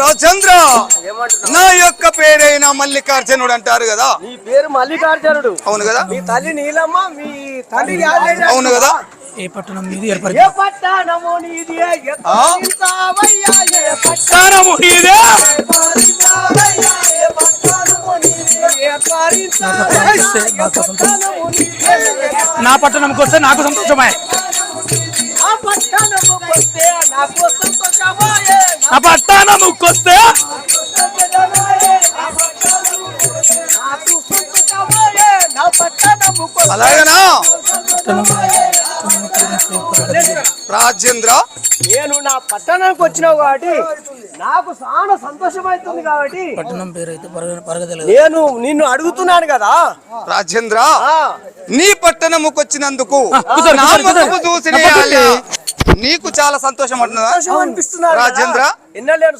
రాజేంద్ర, నా యొక్క పేరైన మల్లికార్జునుడు అంటారు కదా. నీ పేరు మల్లికార్జునుడు అవును కదా. మీ తల్లి నీలమ్మ, మీ తండ్రి అవును కదా. ఏ పట్టణం మీది? ఏ పట్టణము నీది? నా పట్టణంకి వస్తే నాకు సంతోషమే. ఆ పట్టణముకి వస్తే అలాగేనా రాజేంద్ర? నేను నా పట్టణానికి వచ్చినావు కాబట్టి నాకు చాలా సంతోషమైతుంది కాబట్టి పట్టణం పేరైతే నేను నిన్ను అడుగుతున్నాను కదా రాజేంద్ర. నీ పట్టణముకు వచ్చినందుకు చూసిన నీకు చాలా సంతోషం అనిపిస్తున్నా రాజేంద్ర. ఎన్నలేను